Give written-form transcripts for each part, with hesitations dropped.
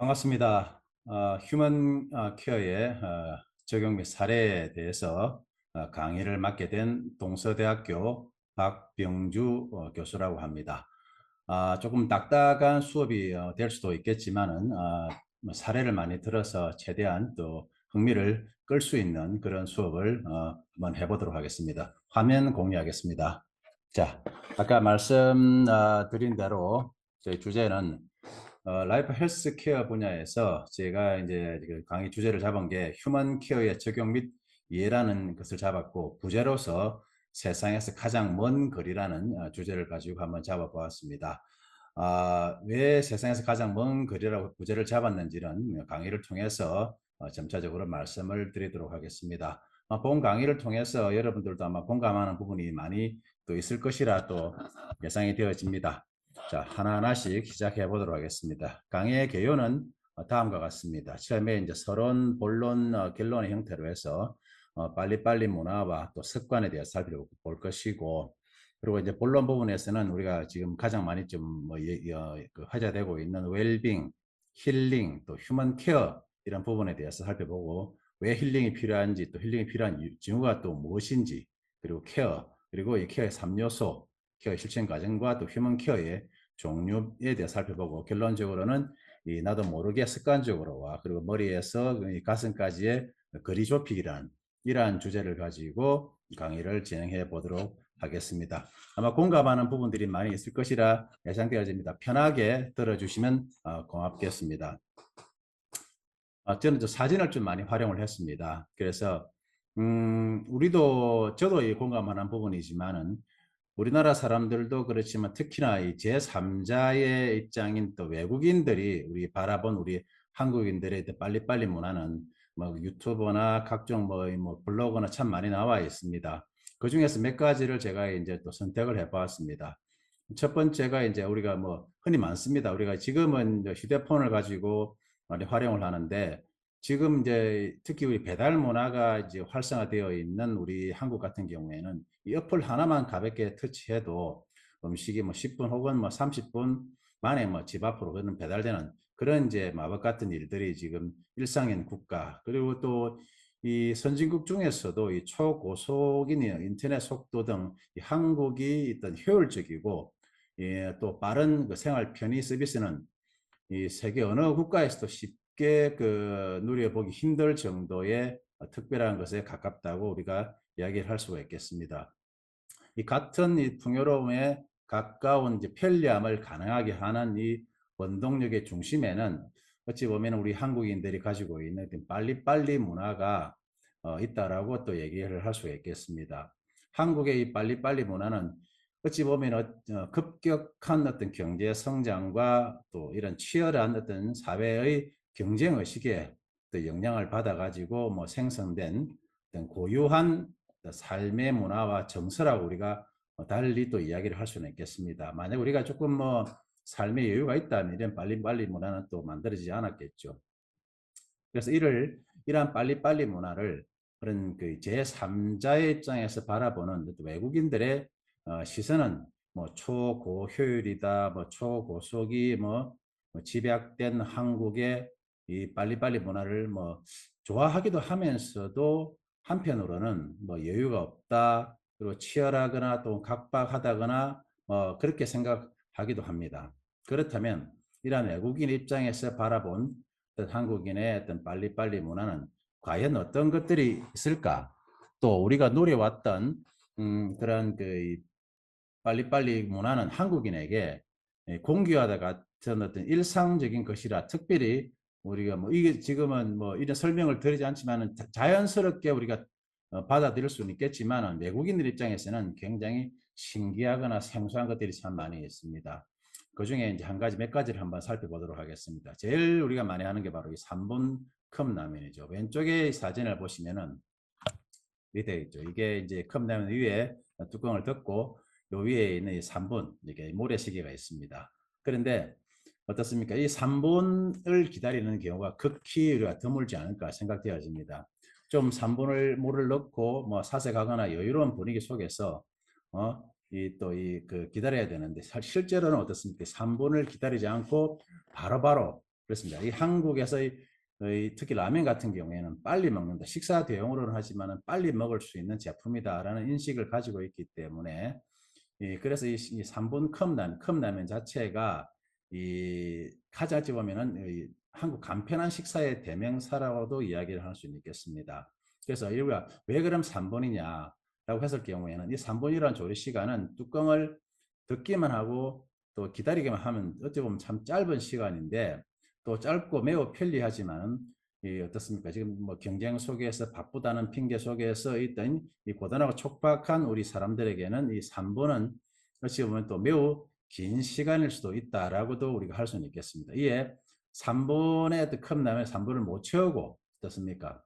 반갑습니다. 휴먼 케어의 적용 및 사례에 대해서 강의를 맡게 된 동서대학교 박병주 교수라고 합니다. 조금 딱딱한 수업이 될 수도 있겠지만은 뭐 사례를 많이 들어서 최대한 또 흥미를 끌 수 있는 그런 수업을 한번 해보도록 하겠습니다. 화면 공유하겠습니다. 자, 아까 말씀드린 대로 저희 주제는 라이프 헬스 케어 분야에서 제가 이제 그 강의 주제를 잡은 게 휴먼 케어의 적용 및 이해라는 것을 잡았고, 부제로서 세상에서 가장 먼 거리라는 주제를 가지고 한번 잡아보았습니다. 왜 세상에서 가장 먼 거리라고 부제를 잡았는지는 강의를 통해서 점차적으로 말씀을 드리도록 하겠습니다. 본 강의를 통해서 여러분들도 아마 공감하는 부분이 많이 또 있을 것이라 또 예상이 되어집니다. 자, 하나하나씩 시작해 보도록 하겠습니다. 강의의 개요는 다음과 같습니다. 처음에 이제 서론, 본론, 결론의 형태로 해서 빨리빨리 문화와 또 습관에 대해서 살펴볼 것이고, 그리고 이제 본론 부분에서는 우리가 지금 가장 많이 좀뭐 화제되고 있는 웰빙, 힐링, 또 휴먼 케어 이런 부분에 대해서 살펴보고, 왜 힐링이 필요한지, 또 힐링이 필요한 징후가 또 무엇인지, 그리고 케어, 그리고 이 케어의 3요소, 케어 실천 과정과 또 휴먼 케어의 종류에 대해 살펴보고, 결론적으로는 이 나도 모르게 습관적으로와 그리고 머리에서 가슴까지의 거리 좁히기란 이러한 주제를 가지고 강의를 진행해 보도록 하겠습니다. 아마 공감하는 부분들이 많이 있을 것이라 예상되어집니다. 편하게 들어주시면 고맙겠습니다. 저는 사진을 좀 많이 활용을 했습니다. 그래서 저도 공감하는 부분이지만은 우리나라 사람들도 그렇지만 특히나 이 제3자의 입장인 또 외국인들이 우리 바라본 우리 한국인들의 빨리빨리 문화는 뭐 유튜브나 각종 뭐 블로그나 참 많이 나와 있습니다. 그 중에서 몇 가지를 제가 이제 또 선택을 해보았습니다. 첫 번째가 이제 우리가 뭐 흔히 많습니다. 우리가 지금은 휴대폰을 가지고 많이 활용을 하는데, 지금 이제 특히 우리 배달 문화가 이제 활성화되어 있는 우리 한국 같은 경우에는 이 어플 하나만 가볍게 터치해도 음식이 뭐 10분 혹은 뭐 30분 만에 뭐 집 앞으로 그런 배달되는 그런 이제 마법 같은 일들이 지금 일상인 국가, 그리고 또 이 선진국 중에서도 이 초고속인 인터넷 속도 등 한국이 있던 효율적이고, 예, 또 빠른 그 생활 편의 서비스는 이 세계 어느 국가에서도 쉽게 누려보기 힘들 정도의 특별한 것에 가깝다고 우리가 이야기를 할 수가 있겠습니다. 이 같은 이 풍요로움에 가까운 이제 편리함을 가능하게 하는 이 원동력의 중심에는 어찌 보면 우리 한국인들이 가지고 있는 빨리빨리 문화가 있다라고 또 얘기를 할 수가 있겠습니다. 한국의 이 빨리빨리 문화는 어찌 보면 급격한 어떤 경제 성장과 또 이런 치열한 어떤 사회의 경쟁 의식에 또 영향을 받아 가지고 뭐 생성된 어떤 고유한 삶의 문화와 정서라고 우리가 달리 또 이야기를 할 수는 있겠습니다. 만약 우리가 조금 뭐 삶의 여유가 있다면 이런 빨리빨리 문화는 또 만들어지지 않았겠죠. 그래서 이러한 빨리빨리 문화를 그런 그 제3자의 입장에서 바라보는 외국인들의 시선은 뭐 초고효율이다, 뭐 초고속이 뭐 집약된 한국의 이 빨리빨리 문화를 뭐 좋아하기도 하면서도 한편으로는 뭐 여유가 없다, 그리고 치열하거나 또 각박하다거나 그렇게 생각하기도 합니다. 그렇다면 이러한 외국인 입장에서 바라본 한국인의 어떤 빨리빨리 문화는 과연 어떤 것들이 있을까? 또 우리가 누려왔던 그런 그 빨리빨리 문화는 한국인에게 공기와도 같은 어떤 일상적인 것이라, 특별히 우리가 뭐 이게 지금은 뭐 이런 설명을 드리지 않지만은 자연스럽게 우리가 받아들일 수는 있겠지만, 외국인들 입장에서는 굉장히 신기하거나 생소한 것들이 참 많이 있습니다. 그 중에 이제 한 가지 몇 가지를 한번 살펴보도록 하겠습니다. 제일 우리가 많이 하는 게 바로 이 3분 컵라면이죠. 왼쪽에 사진을 보시면은 이렇게 있죠. 이게 이제 컵라면 위에 뚜껑을 덮고 요 위에 있는 이 3분 이게 모래시계가 있습니다. 그런데 어떻습니까? 이 3분을 기다리는 경우가 극히 우리가 드물지 않을까 생각되어집니다. 좀 3분을 물을 넣고 뭐 사색하거나 여유로운 분위기 속에서 이 또 이 그 기다려야 되는데, 실제로는 어떻습니까? 3분을 기다리지 않고 바로바로 그렇습니다. 이 한국에서의 특히 라면 같은 경우에는 빨리 먹는다. 식사 대용으로는 하지만 빨리 먹을 수 있는 제품이다라는 인식을 가지고 있기 때문에 그래서 이 3분 컵라면 자체가 가장 어찌 보면은 한국 간편한 식사의 대명사라고도 이야기를 할 수 있겠습니다. 그래서 우리가 왜 그럼 3분이냐라고 했을 경우에는 이 3분이라는 조리 시간은 뚜껑을 덮기만 하고 또 기다리기만 하면 어찌 보면 참 짧은 시간인데 또 짧고 매우 편리하지만 어떻습니까? 지금 뭐 경쟁 속에서 바쁘다는 핑계 속에서 있던 이 고단하고 촉박한 우리 사람들에게는 이 3분은 어찌 보면 또 매우 긴 시간일 수도 있다라고도 우리가 할 수는 있겠습니다. 이에 3분의 컵라면 3분을 못 채우고 어떻습니까?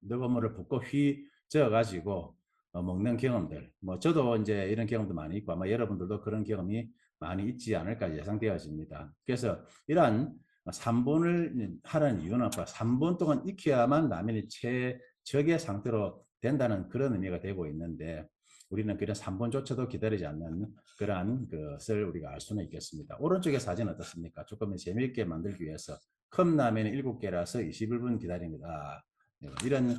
뜨거운 물을 붓고 휘저어 가지고 먹는 경험들. 뭐 저도 이제 이런 경험도 많이 있고 아마 여러분들도 그런 경험이 많이 있지 않을까 예상되어집니다. 그래서 이러한 3분을 하라는 이유는 3분 동안 익혀야만 라면이 최적의 상태로 된다는 그런 의미가 되고 있는데 우리는 그런 3분조차도 기다리지 않는 그러한 것을 우리가 알 수는 있겠습니다. 오른쪽의 사진 어떻습니까? 조금 재미있게 만들기 위해서 컵라면이 7개라서 21분 기다립니다. 이런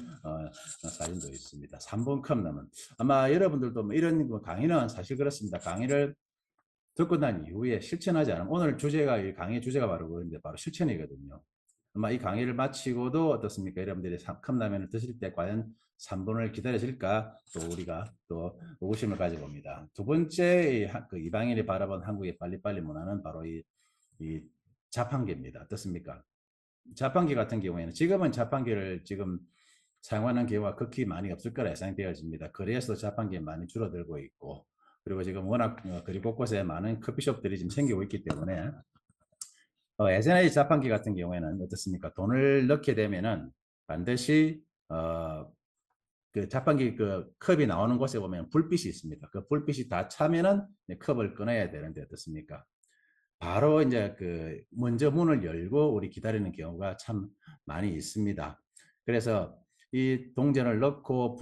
사진도 있습니다. 3분 컵라면. 아마 여러분들도 뭐 이런 강의는 사실 그렇습니다. 강의를 듣고 난 이후에 실천하지 않으면 오늘 주제가 이 강의 주제가 바로 그런데 바로 실천이거든요. 아마 이 강의를 마치고도 어떻습니까? 여러분들이 컵라면을 드실 때 과연 3분을 기다려질까? 또 우리가 또 의구심을 가져봅니다. 두 번째 그 이방인이 바라본 한국의 빨리빨리 문화는 바로 이 자판기입니다. 어떻습니까? 자판기 같은 경우에는 지금은 자판기를 지금 사용하는 경우가 극히 많이 없을 거라 예상되어집니다. 거리에서 자판기 많이 줄어들고 있고 그리고 지금 워낙 거리 곳곳에 많은 커피숍들이 지금 생기고 있기 때문에 예전에 자판기 같은 경우에는 어떻습니까? 돈을 넣게 되면은 반드시 그 자판기 그 컵이 나오는 곳에 보면 불빛이 있습니다. 그 불빛이 다 차면은 컵을 끊어야 되는데 어떻습니까? 바로 이제 그 먼저 문을 열고 우리 기다리는 경우가 참 많이 있습니다. 그래서 이 동전을 넣고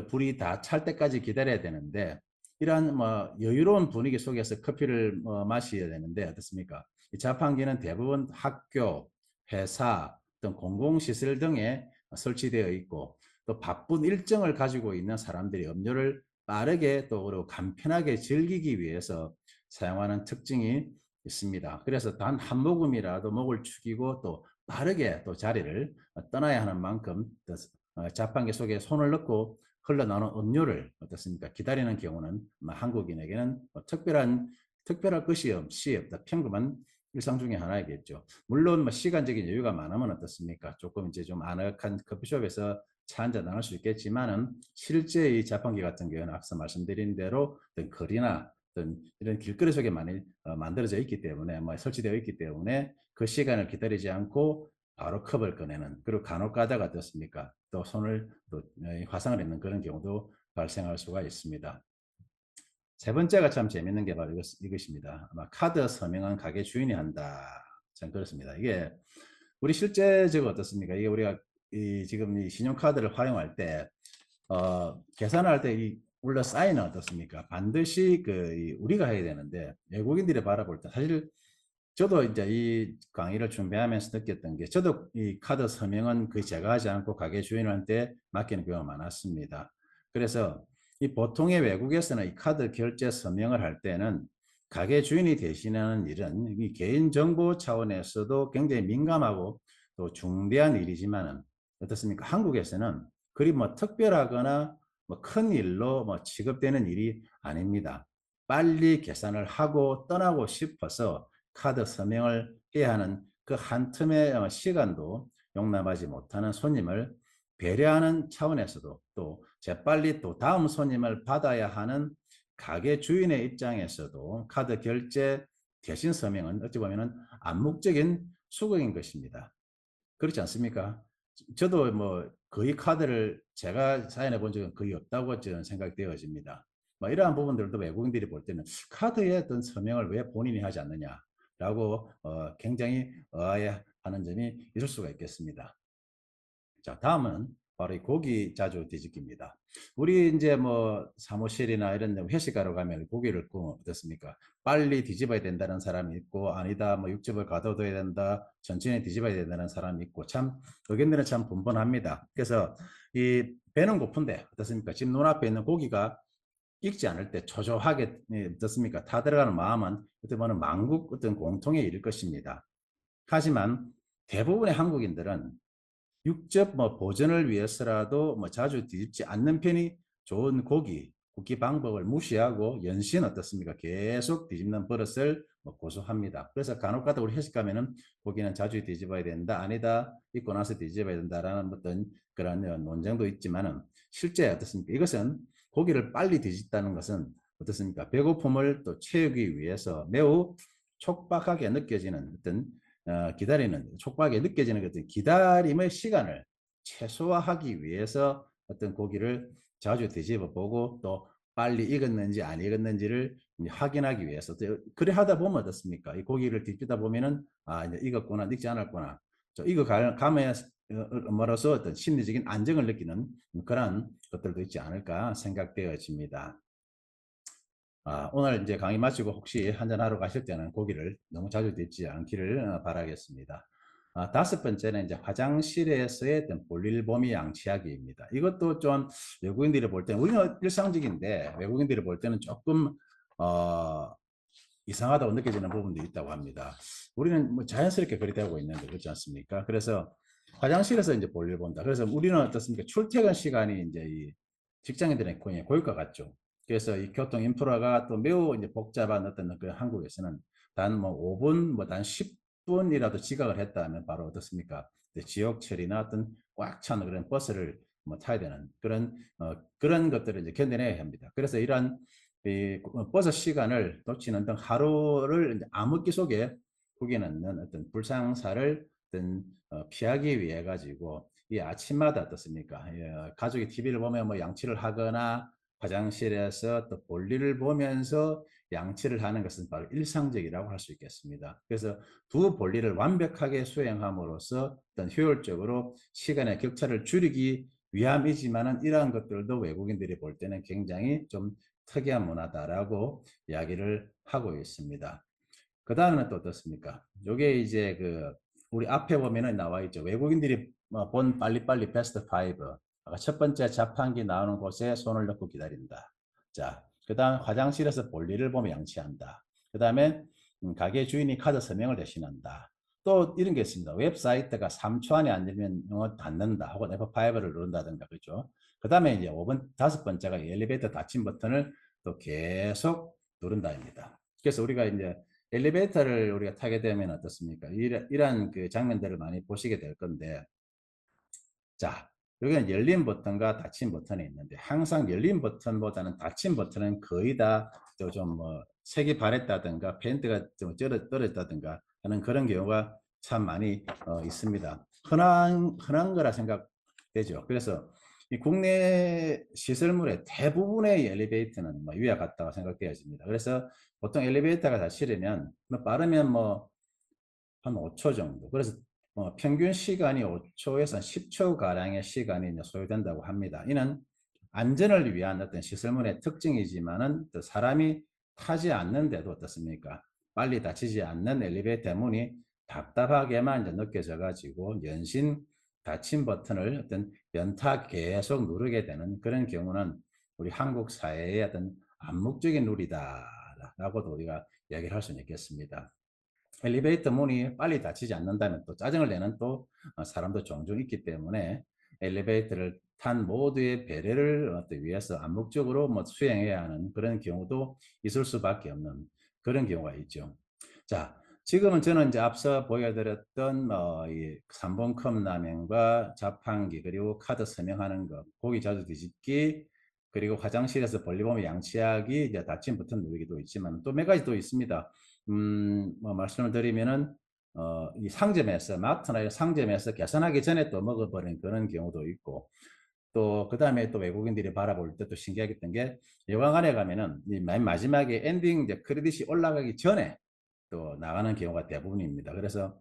불이 다 찰 때까지 기다려야 되는데 이러한 뭐 여유로운 분위기 속에서 커피를 마셔야 되는데 어떻습니까? 이 자판기는 대부분 학교, 회사 등 공공시설 등에 설치되어 있고 또 바쁜 일정을 가지고 있는 사람들이 음료를 빠르게 또 그리고 간편하게 즐기기 위해서 사용하는 특징이 있습니다. 그래서 단 한 모금이라도 목을 축이고 또 빠르게 또 자리를 떠나야 하는 만큼 자판기 속에 손을 넣고 흘러나오는 음료를 어떻습니까? 기다리는 경우는 한국인에게는 특별할 것이 없이 평범한 일상 중에 하나이겠죠. 물론 시간적인 여유가 많으면 어떻습니까? 조금 이제 좀 아늑한 커피숍에서 차 한잔 나눌 수 있겠지만은 실제 이 자판기 같은 경우는 앞서 말씀드린 대로 어떤 거리나 어떤 이런 길거리 속에 많이 만들어져 있기 때문에 설치되어 있기 때문에 그 시간을 기다리지 않고 바로 컵을 꺼내는 그리고 간혹 가다가 어떻습니까? 또 손을 또 화상을 입는 그런 경우도 발생할 수가 있습니다. 세 번째가 참 재밌는 게 바로 이것입니다. 아마 카드 서명은 가게 주인이 한다. 참 그렇습니다. 이게 우리 실제적으로 어떻습니까? 이게 우리가 지금 이 신용카드를 활용할 때 계산을 할 때 이 물론 사인은 어떻습니까? 반드시 우리가 해야 되는데 외국인들이 바라볼 때 사실 저도 이제 이 강의를 준비하면서 느꼈던 게 저도 이 카드 서명은 거의 제가 하지 않고 가게 주인한테 맡기는 경우가 많았습니다. 그래서 이 보통의 외국에서는 이 카드 결제 서명을 할 때는 가게 주인이 대신하는 일은 이 개인정보 차원에서도 굉장히 민감하고 또 중대한 일이지만은 어떻습니까? 한국에서는 그리 뭐 특별하거나 뭐 큰 일로 뭐 취급되는 일이 아닙니다. 빨리 계산을 하고 떠나고 싶어서 카드 서명을 해야 하는 그 한 틈의 시간도 용납하지 못하는 손님을 배려하는 차원에서도 또 재빨리 또 다음 손님을 받아야 하는 가게 주인의 입장에서도 카드 결제 대신 서명은 어찌 보면 암묵적인 수긍인 것입니다. 그렇지 않습니까? 저도 뭐 거의 카드를 제가 사용해 본 적은 거의 없다고 저는 생각되어집니다. 뭐 이러한 부분들도 외국인들이 볼 때는 카드에 어떤 서명을 왜 본인이 하지 않느냐라고 굉장히 의아해하는 점이 있을 수가 있겠습니다. 자, 다음은 바로 이 고기 자주 뒤집기입니다. 우리 이제 뭐 사무실이나 이런 데 회식하러 가면 고기를 구우면 어떻습니까? 빨리 뒤집어야 된다는 사람이 있고, 아니다 뭐 육즙을 가둬둬야 된다, 천천히 뒤집어야 된다는 사람이 있고, 참 의견들은 참 분분합니다. 그래서 이 배는 고픈데 어떻습니까? 지금 눈앞에 있는 고기가 익지 않을 때 초조하게 어떻습니까? 타들어가는 마음은 어떻게 보면 만국 어떤 공통의 일일 것입니다. 하지만 대부분의 한국인들은 육즙 뭐 보존을 위해서라도 뭐 자주 뒤집지 않는 편이 좋은 굽기 방법을 무시하고 연신 어떻습니까? 계속 뒤집는 버릇을 뭐 고수합니다. 그래서 간혹가다 우리 회식 가면은 고기는 자주 뒤집어야 된다, 아니다, 익고 나서 뒤집어야 된다라는 어떤 그런 논쟁도 있지만은 실제 어떻습니까? 이것은 고기를 빨리 뒤집다는 것은 어떻습니까? 배고픔을 또 채우기 위해서 매우 촉박하게 느껴지는 어떤 기다리는 촉박하게 느껴지는 어떤 기다림의 시간을 최소화하기 위해서 어떤 고기를 자주 뒤집어 보고 또 빨리 익었는지 안 익었는지를 확인하기 위해서 그래 하다 보면 어떻습니까? 이 고기를 뒤집다 보면은 이제 익었구나, 익지 않았구나. 익어 감으로써 어떤 심리적인 안정을 느끼는 그런 것들도 있지 않을까 생각되어집니다. 오늘 이제 강의 마치고 혹시 한잔하러 가실 때는 고기를 너무 자주 드지 않기를 바라겠습니다. 다섯 번째는 이제 화장실에서의 어떤 볼일 보미 양치하기입니다. 이것도 좀 외국인들이 볼 때는 우리는 일상적인데 외국인들이 볼 때는 조금 어, 이상하다고 느껴지는 부분도 있다고 합니다. 우리는 뭐 자연스럽게 그리 되고 있는데 그렇지 않습니까? 그래서 화장실에서 이제 볼일 본다. 그래서 우리는 어떻습니까? 출퇴근 시간이 이제 이 직장인들의 거의 고유가 같죠. 그래서 이 교통 인프라가 또 매우 이제 복잡한 어떤 그 한국에서는 단 뭐 5분, 뭐 단 10분이라도 지각을 했다면 바로 어떻습니까? 지옥철이나 어떤 꽉 찬 그런 버스를 뭐 타야 되는 그런 것들을 이제 견뎌내야 합니다. 그래서 이러한 이 버스 시간을 놓치는 등 하루를 암흑기 속에 구겨 넣는 어떤 불상사를 어떤 피하기 위해 가지고 이 아침마다 어떻습니까? 가족이 TV를 보면 뭐 양치를 하거나 화장실에서 또 볼일을 보면서 양치를 하는 것은 바로 일상적이라고 할 수 있겠습니다. 그래서 두 볼일을 완벽하게 수행함으로써 어떤 효율적으로 시간의 격차를 줄이기 위함이지만은 이러한 것들도 외국인들이 볼 때는 굉장히 좀 특이한 문화다라고 이야기를 하고 있습니다. 그 다음은 또 어떻습니까? 요게 이제 그 우리 앞에 보면은 나와 있죠. 외국인들이 본 빨리빨리 베스트 5. 첫 번째 자판기 나오는 곳에 손을 넣고 기다린다. 자, 그 다음 화장실에서 볼일을 보며 양치한다. 그 다음에 가게 주인이 카드 서명을 대신한다. 또 이런 게 있습니다. 웹사이트가 3초 안에 안 되면 닫는다. 혹은 F5를 누른다든가 그죠? 그 다음에 이제 5번, 다섯 번째가 엘리베이터 닫힘 버튼을 또 계속 누른다입니다. 그래서 우리가 이제 엘리베이터를 우리가 타게 되면 어떻습니까? 이러한 그 장면들을 많이 보시게 될 건데, 자, 여기는 열린 버튼과 닫힌 버튼이 있는데, 항상 열린 버튼보다는 닫힌 버튼은 거의 다 좀 뭐 색이 바랬다든가 페인트가 좀 떨어졌다든가 하는 그런 경우가 참 많이 있습니다. 흔한 거라 생각되죠. 그래서 이 국내 시설물의 대부분의 엘리베이터는 뭐 위와 같다고 생각되어집니다. 그래서 보통 엘리베이터가 닫히려면 뭐 빠르면 뭐 한 5초 정도. 그래서 평균 시간이 5초에서 10초 가량의 시간이 소요된다고 합니다. 이는 안전을 위한 어떤 시설물의 특징이지만은 또 사람이 타지 않는데도 어떻습니까? 빨리 닫히지 않는 엘리베이터 문이 답답하게만 이제 느껴져 가지고 연신 닫힘 버튼을 어떤 연타 계속 누르게 되는 그런 경우는 우리 한국 사회의 어떤 암묵적인 룰이다라고도 우리가 이야기를 할 수는 있겠습니다. 엘리베이터 문이 빨리 닫히지 않는다면 또 짜증을 내는 또 사람도 종종 있기 때문에 엘리베이터를 탄 모두의 배려를 위해서 암묵적으로 뭐 수행해야 하는 그런 경우도 있을 수밖에 없는 그런 경우가 있죠. 자, 지금은 저는 이제 앞서 보여드렸던 이 3번 컵라면과 자판기 그리고 카드 서명하는 것, 고기 자주 뒤집기 그리고 화장실에서 볼일보며 양치하기, 이제 닫힌 버튼 누르기도 있지만 또 몇 가지 또 있습니다. 뭐 말씀을 드리면은 이 상점에서 마트나 상점에서 계산하기 전에 또 먹어버린 그런 경우도 있고 또 그다음에 또 외국인들이 바라볼 때 또 신기하겠던 게 영화관에 가면은 이 맨 마지막에 엔딩 이제 크레딧이 올라가기 전에 또 나가는 경우가 대부분입니다. 그래서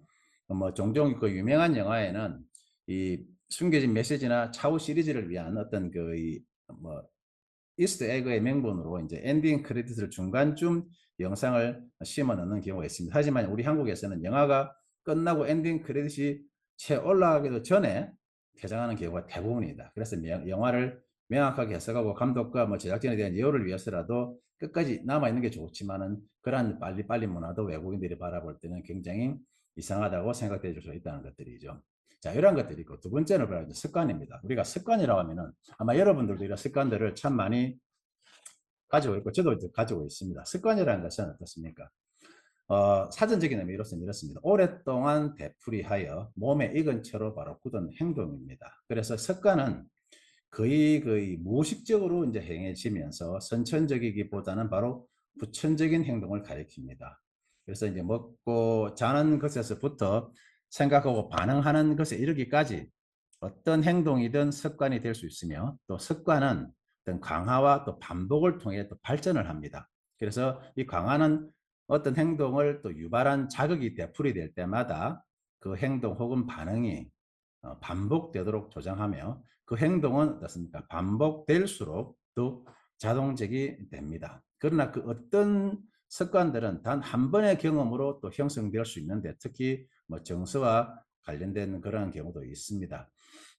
뭐 종종 그 유명한 영화에는 이 숨겨진 메시지나 차후 시리즈를 위한 어떤 뭐 이스터 에그의 명분으로 이제 엔딩 크레딧을 중간쯤 영상을 심어 넣는 경우가 있습니다. 하지만 우리 한국에서는 영화가 끝나고 엔딩 크레딧이 채 올라가기도 전에 개장하는 경우가 대부분이다. 그래서 영화를 명확하게 해석하고 감독과 뭐 제작진에 대한 예우를 위해서라도 끝까지 남아있는 게 좋지만은 그러한 빨리빨리 문화도 외국인들이 바라볼 때는 굉장히 이상하다고 생각될 수 있다는 것들이죠. 자, 이런 것들이 있고 두 번째는 바로 습관입니다. 우리가 습관이라고 하면은 아마 여러분들도 이런 습관들을 참 많이 가지고 있고 저도 가지고 있습니다. 습관이라는 것은 어떻습니까? 사전적인 의미로서는 이렇습니다. 오랫동안 되풀이하여 몸에 익은 채로 바로 굳은 행동입니다. 그래서 습관은 거의 무의식적으로 이제 행해지면서 선천적이기보다는 바로 후천적인 행동을 가리킵니다. 그래서 이제 먹고 자는 것에서부터 생각하고 반응하는 것에 이르기까지 어떤 행동이든 습관이 될 수 있으며 또 습관은 어떤 강화와 또 반복을 통해 또 발전을 합니다. 그래서 이 강화는 어떤 행동을 또 유발한 자극이 되풀이될 때마다 그 행동 혹은 반응이 반복되도록 조장하며 그 행동은 어떻습니까? 반복될수록 더 자동적이 됩니다. 그러나 그 어떤 습관들은 단 한 번의 경험으로 또 형성될 수 있는데 특히 뭐 정서와 관련된 그런 경우도 있습니다.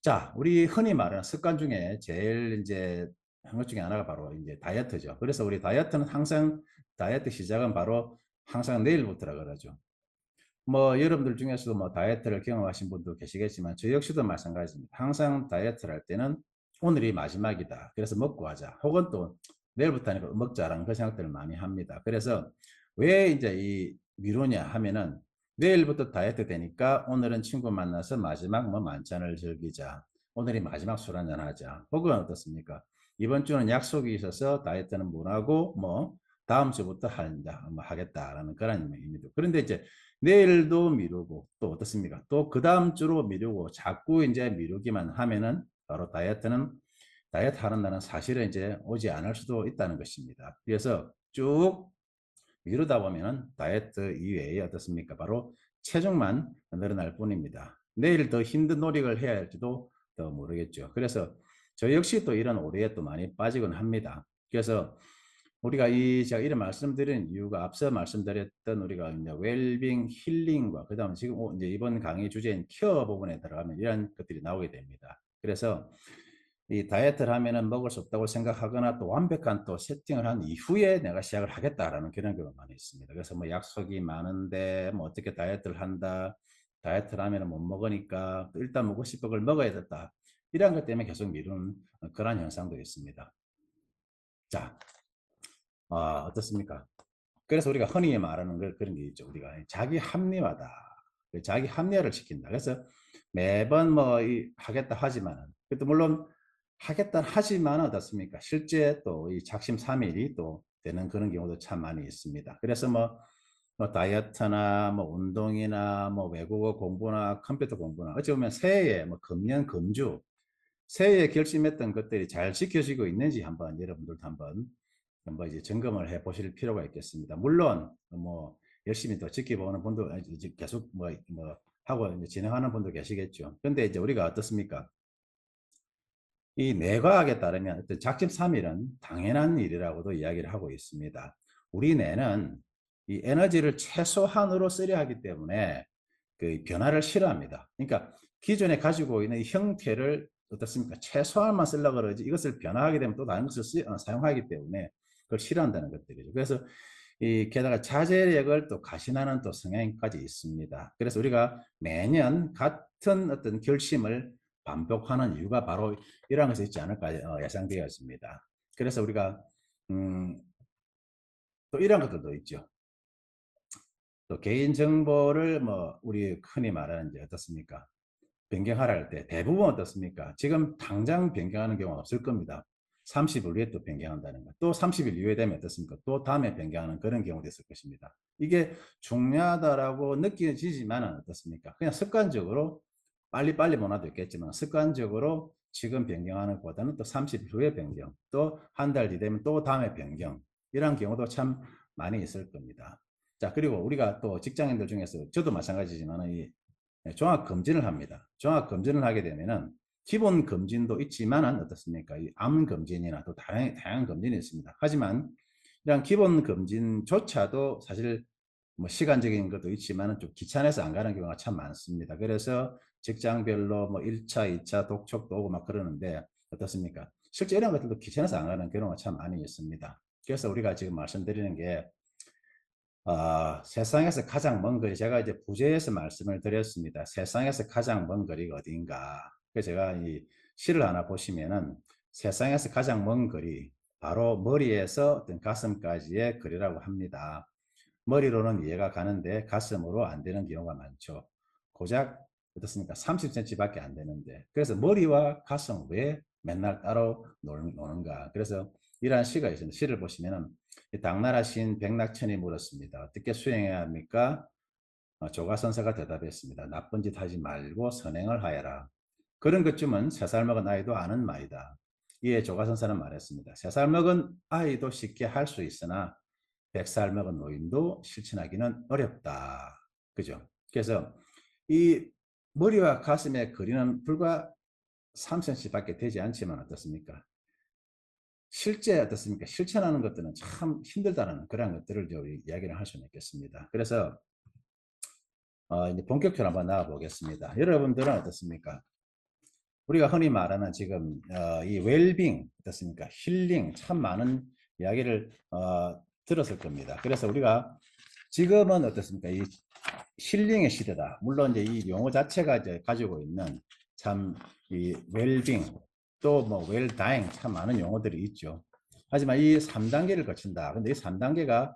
자, 우리 흔히 말하는 습관 중에 제일 이제 한 것 중에 하나가 바로 이제 다이어트죠. 그래서 우리 다이어트는 항상 다이어트 시작은 바로 항상 내일부터라 그러죠. 뭐 여러분들 중에서도 뭐 다이어트를 경험하신 분도 계시겠지만 저 역시도 마찬가지입니다. 항상 다이어트를 할 때는 오늘이 마지막이다. 그래서 먹고 하자. 혹은 또 내일부터 하니까 먹자라는 그 생각들을 많이 합니다. 그래서 왜 이제 이 미루냐 하면은 내일부터 다이어트 되니까 오늘은 친구 만나서 마지막 뭐 만찬을 즐기자. 오늘이 마지막 술 한잔 하자. 혹은 어떻습니까? 이번 주는 약속이 있어서 다이어트는 못 하고 뭐 다음 주부터 한다, 뭐 하겠다라는 그런 의미도. 그런데 이제 내일도 미루고 또 어떻습니까? 또 그 다음 주로 미루고 자꾸 이제 미루기만 하면은 바로 다이어트 하는 사실은 이제 오지 않을 수도 있다는 것입니다. 그래서 쭉 미루다 보면은 다이어트 이외에 어떻습니까? 바로 체중만 늘어날 뿐입니다. 내일 더 힘든 노력을 해야 할지도 더 모르겠죠. 그래서 저 역시 또 이런 오해에 또 많이 빠지곤 합니다. 그래서 우리가 제가 이런 말씀드린 이유가 앞서 말씀드렸던 우리가 이제 웰빙 힐링과 그다음에 지금 이제 이번 강의 주제인 케어 부분에 들어가면 이런 것들이 나오게 됩니다. 그래서 이 다이어트를 하면은 먹을 수 없다고 생각하거나 또 완벽한 또 세팅을 한 이후에 내가 시작을 하겠다라는 그런 경우가 많이 있습니다. 그래서 뭐 약속이 많은데 뭐 어떻게 다이어트를 한다. 다이어트를 하면은 못 먹으니까 일단 먹고 싶은 걸 먹어야 됐다. 이런 것 때문에 계속 미루는 그런 현상도 있습니다. 자, 어떻습니까? 그래서 우리가 흔히 말하는 그런 게 있죠. 우리가 자기 합리화다. 자기 합리화를 시킨다. 그래서 매번 뭐 하겠다 하지만은, 그것도 물론 하겠다 하지만 어떻습니까? 실제 또 이 작심삼일이 또 되는 그런 경우도 참 많이 있습니다. 그래서 뭐 다이어트나 뭐 운동이나 뭐 외국어 공부나 컴퓨터 공부나 어찌 보면 새해에 뭐 금년 금주 새해에 결심했던 것들이 잘 지켜지고 있는지 한번 여러분들도 한번 이제 점검을 해 보실 필요가 있겠습니다. 물론 뭐 열심히 또 지켜보는 분도 이제 계속 뭐 하고 이제 진행하는 분도 계시겠죠. 근데 이제 우리가 어떻습니까? 이 뇌과학에 따르면 어떤 작심삼일은 당연한 일이라고도 이야기를 하고 있습니다. 우리 뇌는 이 에너지를 최소한으로 쓰려 하기 때문에 그 변화를 싫어합니다. 그러니까 기존에 가지고 있는 형태를 어떻습니까? 최소한만 쓰려고 그러지 이것을 변화하게 되면 또 다른 것을 사용하기 때문에 그걸 싫어한다는 것들이죠. 그래서 게다가 자제력을 또 가신하는 또 성향까지 있습니다. 그래서 우리가 매년 같은 어떤 결심을 반복하는 이유가 바로 이러한 것이 있지 않을까 예상되었습니다. 그래서 우리가 음, 또 이런 것들도 있죠. 또 개인정보를 뭐 우리 흔히 말하는 이제 어떻습니까? 변경하라 할 때 대부분 어떻습니까? 지금 당장 변경하는 경우가 없을 겁니다. 30일 후에 또 변경한다는 것. 또 30일 이후에 되면 어떻습니까? 또 다음에 변경하는 그런 경우도 있을 것입니다. 이게 중요하다라고 느껴지지만 어떻습니까? 그냥 습관적으로 빨리빨리 못하도 있겠지만 습관적으로 지금 변경하는 것보다는 또 30일 후에 변경, 또 한 달 뒤 되면 또 다음에 변경, 이런 경우도 참 많이 있을 겁니다. 자, 그리고 우리가 또 직장인들 중에서 저도 마찬가지지만 종합 검진을 합니다. 종합 검진을 하게 되면은 기본 검진도 있지만은 어떻습니까? 이 암 검진이나 또 다양한 검진이 있습니다. 하지만 이런 기본 검진조차도 사실 뭐 시간적인 것도 있지만은 좀 귀찮아서 안 가는 경우가 참 많습니다. 그래서 직장별로 뭐 1차, 2차 독촉도 오고 막 그러는데 어떻습니까? 실제 이런 것들도 귀찮아서 안 가는 경우가 참 많이 있습니다. 그래서 우리가 지금 말씀드리는 게 세상에서 가장 먼 거리, 제가 이제 부제에서 말씀을 드렸습니다. 세상에서 가장 먼 거리가 어디인가. 그래서 제가 이 시를 하나 보시면은 세상에서 가장 먼 거리, 바로 머리에서 어떤 가슴까지의 거리라고 합니다. 머리로는 이해가 가는데 가슴으로 안 되는 경우가 많죠. 고작 어떻습니까? 30cm 밖에 안 되는데. 그래서 머리와 가슴 왜 맨날 따로 노는가. 그래서 이러한 시가 있습니다. 시를 보시면은 당나라 시인 백낙천이 물었습니다. 어떻게 수행해야 합니까? 조가선사가 대답했습니다. 나쁜 짓 하지 말고 선행을 하여라. 그런 것쯤은 3살 먹은 아이도 아는 말이다. 이에 조가선사는 말했습니다. 3살 먹은 아이도 쉽게 할 수 있으나 100살 먹은 노인도 실천하기는 어렵다. 그죠? 그래서 이 머리와 가슴의 거리는 불과 3cm밖에 되지 않지만 어떻습니까? 실제 어떻습니까? 실천하는 것들은 참 힘들다는 그런 것들을 이야기를 할 수는 있겠습니다. 그래서 이제 본격적으로 한번 나가 보겠습니다. 여러분들은 어떻습니까? 우리가 흔히 말하는 지금 이 웰빙 어떻습니까? 힐링 참 많은 이야기를 들었을 겁니다. 그래서 우리가 지금은 어떻습니까? 이 힐링의 시대다. 물론 이제 이 용어 자체가 이제 가지고 있는 참 이 웰빙 또 뭐 웰다잉 참 많은 용어들이 있죠. 하지만 이 3단계를 거친다. 근데 이 3단계가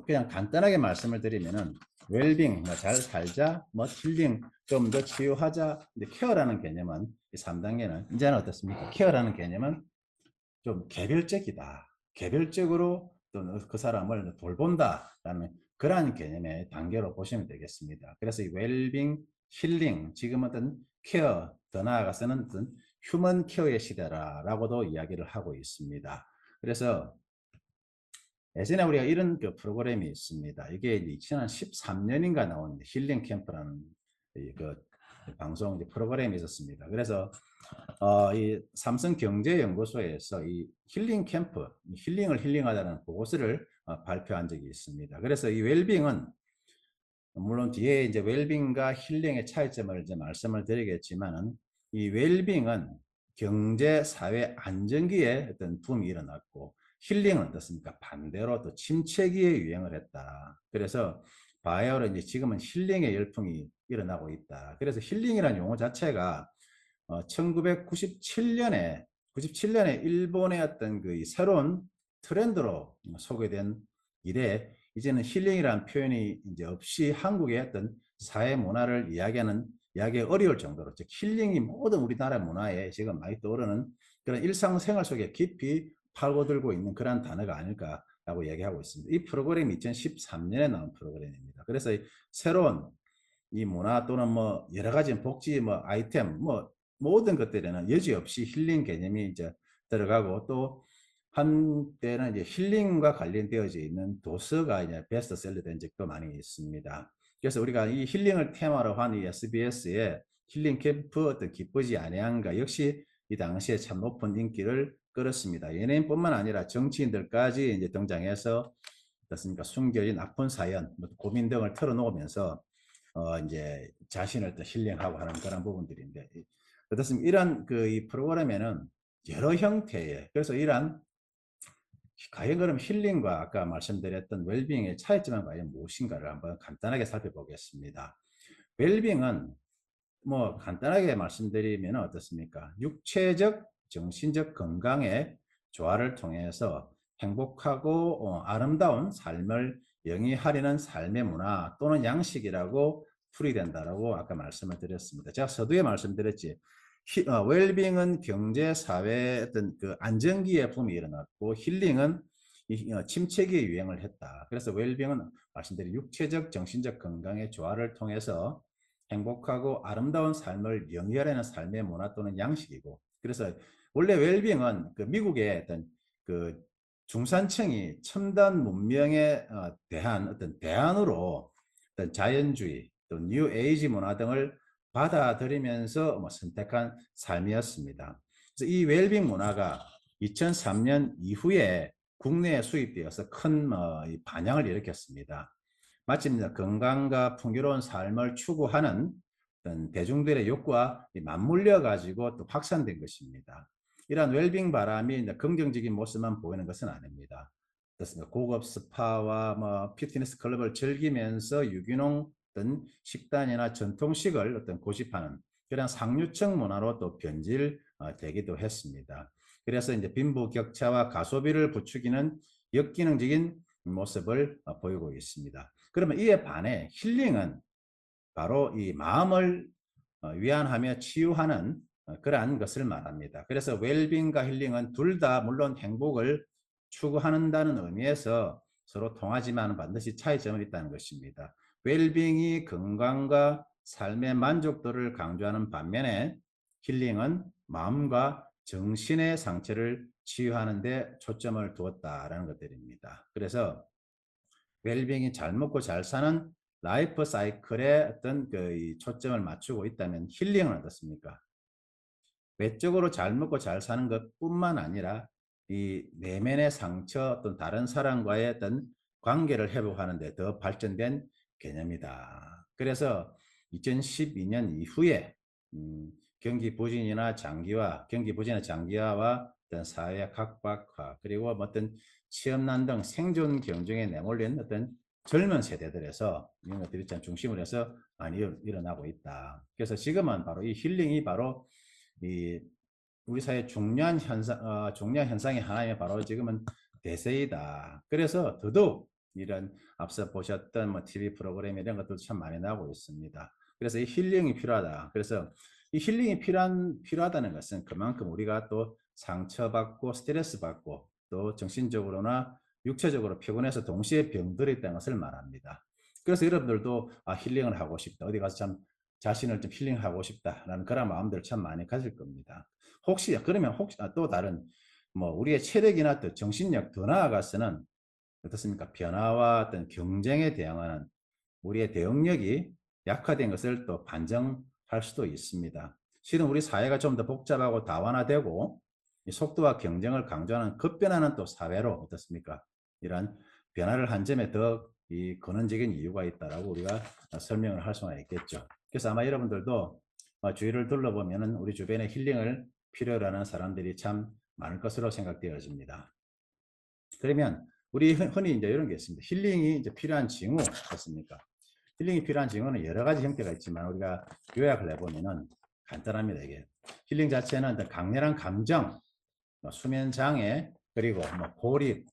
그냥 간단하게 말씀을 드리면은 웰빙, 뭐잘 살자, 뭐 힐링, 좀 더 치유하자. 근데 케어라는 개념은 이 3단계는 이제는 어떻습니까? 케어라는 개념은 좀 개별적이다. 개별적으로 또 그 사람을 돌본다라는 그러한 개념의 단계로 보시면 되겠습니다. 그래서 이 웰빙, 힐링, 지금 어떤 케어, 더 나아가서는 어떤 휴먼 케어의 시대라고도 이야기를 하고 있습니다. 그래서 예전에 우리가 이런 그 프로그램이 있습니다. 이게 2013년인가 나온 힐링 캠프라는 그 방송 프로그램이 있었습니다. 그래서 이 삼성경제연구소에서 이 힐링 캠프, 힐링을 힐링하다는 보고서를 발표한 적이 있습니다. 그래서 이 웰빙은 물론 뒤에 이제 웰빙과 힐링의 차이점을 이제 말씀을 드리겠지만은 이 웰빙은 경제, 사회 안정기에 어떤 붐이 일어났고 힐링은 어떻습니까? 반대로 또 침체기에 유행을 했다. 그래서 바이오로 이제 지금은 힐링의 열풍이 일어나고 있다. 그래서 힐링이라는 용어 자체가 1997년에 일본의 어떤 그 새로운 트렌드로 소개된 이래 이제는 힐링이라는 표현이 이제 없이 한국의 어떤 사회 문화를 이야기하기 어려울 정도로 즉 힐링이 모든 우리나라 문화에 지금 많이 떠오르는 그런 일상생활 속에 깊이 파고들고 있는 그런 단어가 아닐까라고 얘기하고 있습니다. 이 프로그램이 2013년에 나온 프로그램입니다. 그래서 새로운 이 문화 또는 뭐 여러 가지 복지 뭐 아이템 뭐 모든 것들에는 여지없이 힐링 개념이 이제 들어가고 또 한때는 이제 힐링과 관련되어져 있는 도서가 이제 베스트셀러 된 적도 많이 있습니다. 그래서 우리가 이 힐링을 테마로 한 이 SBS의 힐링 캠프 어떤 기쁘지 아니한가 역시 이 당시에 참 높은 인기를 끌었습니다. 연예인뿐만 아니라 정치인들까지 이제 등장해서 어떻습니까? 숨겨진 아픈 사연, 뭐 고민 등을 털어놓으면서 이제 자신을 또 힐링하고 하는 그런 부분들인데 어떻습니까? 이런 그 이 프로그램에는 여러 형태의 그래서 이러한 과연 그럼 힐링과 아까 말씀드렸던 웰빙의 차이점은 과연 무엇인가를 한번 간단하게 살펴보겠습니다. 웰빙은 뭐 간단하게 말씀드리면 어떻습니까? 육체적, 정신적 건강의 조화를 통해서 행복하고 아름다운 삶을 영위하려는 삶의 문화 또는 양식이라고 풀이된다라고 아까 말씀을 드렸습니다. 제가 서두에 말씀드렸지. 웰빙은 경제, 사회 어떤 그 안정기에 붐이 일어났고 힐링은 침체기에 유행을 했다. 그래서 웰빙은 말씀드린 육체적, 정신적 건강의 조화를 통해서 행복하고 아름다운 삶을 영위하려는 삶의 문화 또는 양식이고 그래서 원래 웰빙은 그 미국의 어떤 그 중산층이 첨단 문명에 대한 어떤 대안으로 어떤 자연주의 또 뉴 에이지 문화 등을 받아들이면서 뭐 선택한 삶이었습니다. 그래서 이 웰빙 문화가 2003년 이후에 국내에 수입되어서 큰 반향을 일으켰습니다. 마침 건강과 풍요로운 삶을 추구하는 어떤 대중들의 욕구와 맞물려 가지고 또 확산된 것입니다. 이러한 웰빙 바람이 긍정적인 모습만 보이는 것은 아닙니다. 그렇습니다. 고급 스파와 피트니스 클럽을 즐기면서 유기농 어떤 식단이나 전통식을 어떤 고집하는 그런 상류층 문화로 또 변질되기도 했습니다. 그래서 이제 빈부격차와 가소비를 부추기는 역기능적인 모습을 보이고 있습니다. 그러면 이에 반해 힐링은 바로 이 마음을 위안하며 치유하는 그러한 것을 말합니다. 그래서 웰빙과 힐링은 둘 다 물론 행복을 추구한다는 의미에서 서로 통하지만 반드시 차이점이 있다는 것입니다. 웰빙이 건강과 삶의 만족도를 강조하는 반면에 힐링은 마음과 정신의 상처를 치유하는 데 초점을 두었다라는 것들입니다. 그래서 웰빙이 잘 먹고 잘 사는 라이프 사이클에 어떤 그 초점을 맞추고 있다면 힐링은 어떻습니까? 외적으로 잘 먹고 잘 사는 것뿐만 아니라 이 내면의 상처 또는 다른 사람과의 어떤 관계를 회복하는 데 더 발전된 개념이다. 그래서 2012년 이후에 경기 부진이나 장기화와 어떤 사회 각박화 그리고 어떤 취업난 등 생존 경쟁에 내몰린 어떤 젊은 세대들에서 이런 것들이 참 중심을 해서 많이 일어나고 있다. 그래서 지금은 바로 이 힐링이 바로 이 우리 사회 중요한 현상의 하나에 바로 지금은 대세이다. 그래서 더더욱 이런 앞서 보셨던 TV 프로그램 이런 것들도 참 많이 나오고 있습니다. 그래서 이 힐링이 필요하다. 그래서 이 힐링이 필요하다는 것은 그만큼 우리가 또 상처받고 스트레스 받고 또 정신적으로나 육체적으로 피곤해서 동시에 병들어 있다는 것을 말합니다. 그래서 여러분들도 힐링을 하고 싶다. 어디 가서 참 자신을 좀 힐링하고 싶다라는 그런 마음들을 참 많이 가질 겁니다. 그러면 혹시 또 다른 우리의 체력이나 또 정신력 더 나아가서는 어떻습니까? 변화와 어떤 경쟁에 대항하는 우리의 대응력이 약화된 것을 또 반증할 수도 있습니다. 실은 우리 사회가 좀 더 복잡하고 다원화되고 이 속도와 경쟁을 강조하는 급변하는 또 사회로 어떻습니까? 이러한 변화를 한 점에 더 이 근원적인 이유가 있다라고 우리가 설명을 할 수가 있겠죠. 그래서 아마 여러분들도 주위를 둘러보면은 우리 주변에 힐링을 필요로 하는 사람들이 참 많을 것으로 생각되어집니다. 그러면 우리 흔히 이제 이런 게 있습니다. 힐링이 이제 필요한 징후 어떻습니까? 힐링이 필요한 징후는 여러 가지 형태가 있지만 우리가 요약을 해보면은 간단합니다. 이게 힐링 자체는 강렬한 감정, 수면 장애, 그리고 고립,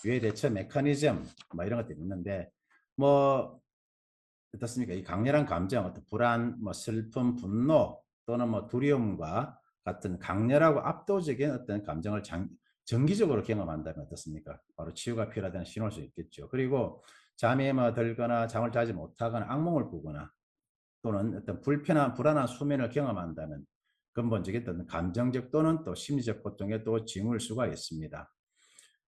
유해 대처 메커니즘, 이런 것들이 있는데 어떻습니까? 이 강렬한 감정, 어떤 불안, 슬픔, 분노 또는 두려움과 같은 강렬하고 압도적인 어떤 감정을 정기적으로 경험한다면 어떻습니까? 바로 치유가 필요하다는 신호일 수 있겠죠. 그리고 잠이 들거나 잠을 자지 못하거나 악몽을 꾸거나 또는 어떤 불안한 수면을 경험한다면 근본적인 어떤 감정적 또는 또 심리적 고통에 또 징후일 수가 있습니다.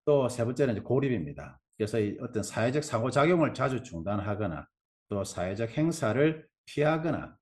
또 세 번째는 이제 고립입니다. 그래서 이 어떤 사회적 상호작용을 자주 중단하거나 또 사회적 행사를 피하거나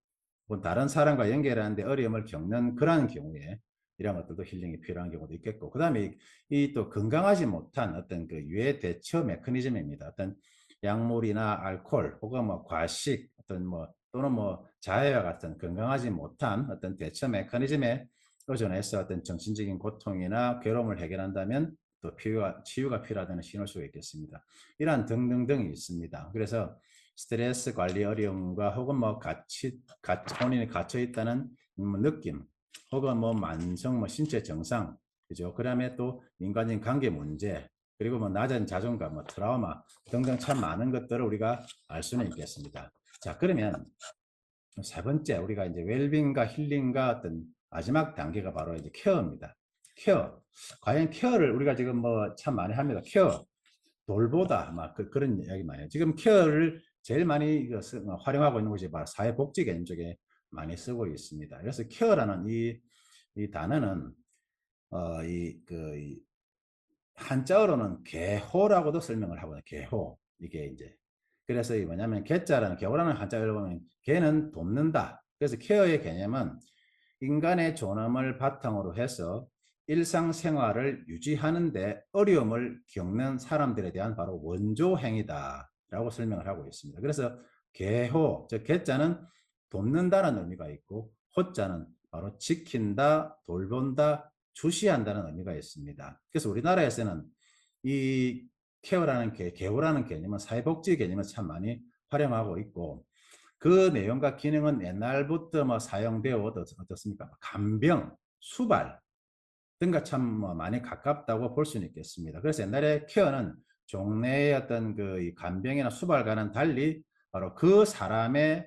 혹은 다른 사람과 연결하는 데 어려움을 겪는 그러한 경우에 이런 것들도 힐링이 필요한 경우도 있겠고 그다음에 이 또 건강하지 못한 어떤 그 유해 대처 메커니즘입니다. 어떤 약물이나 알코올 혹은 과식 어떤 또는 자해와 같은 건강하지 못한 어떤 대처 메커니즘에 의존해서 어떤 정신적인 고통이나 괴로움을 해결한다면 또 치유가 필요하다는 신호일 수가 있겠습니다. 이러한 등등등이 있습니다. 그래서 스트레스 관리 어려움과 혹은 본인이 갇혀 있다는 느낌, 혹은 만성 신체 증상, 그죠? 그다음에 또 인간적인 관계 문제, 그리고 낮은 자존감, 트라우마 등등 참 많은 것들을 우리가 알 수는 있겠습니다. 자, 그러면 세 번째 우리가 이제 웰빙과 힐링과 어떤 마지막 단계가 바로 이제 케어입니다. 케어. 과연 케어를 우리가 지금 참 많이 합니다. 케어. 돌보다 그런 이야기 많이 해요. 지금 케어를 제일 많이 활용하고 있는 곳이 바로 사회복지 개념 쪽에 많이 쓰고 있습니다. 그래서 케어라는 이 단어는 한자어로는 개호라고도 설명을 하거든요. 개호. 이게 이제 그래서 이 뭐냐면 개자라는 개호라는 한자를 보면 개는 돕는다. 그래서 케어의 개념은 인간의 존엄을 바탕으로 해서 일상생활을 유지하는데 어려움을 겪는 사람들에 대한 바로 원조 행위다라고 설명을 하고 있습니다. 그래서 개호, 즉 개자는 돕는다는 의미가 있고 호자는 바로 지킨다, 돌본다, 주시한다는 의미가 있습니다. 그래서 우리나라에서는 이 케어라는 개호라는 개념은 사회복지 개념을 참 많이 활용하고 있고 그 내용과 기능은 옛날부터 뭐 사용되어 어떻습니까? 간병, 수발 등과 참뭐 많이 가깝다고 볼 수는 있겠습니다. 그래서 옛날에 케어는 종래의 어떤 그 간병이나 수발과는 달리 바로 그 사람의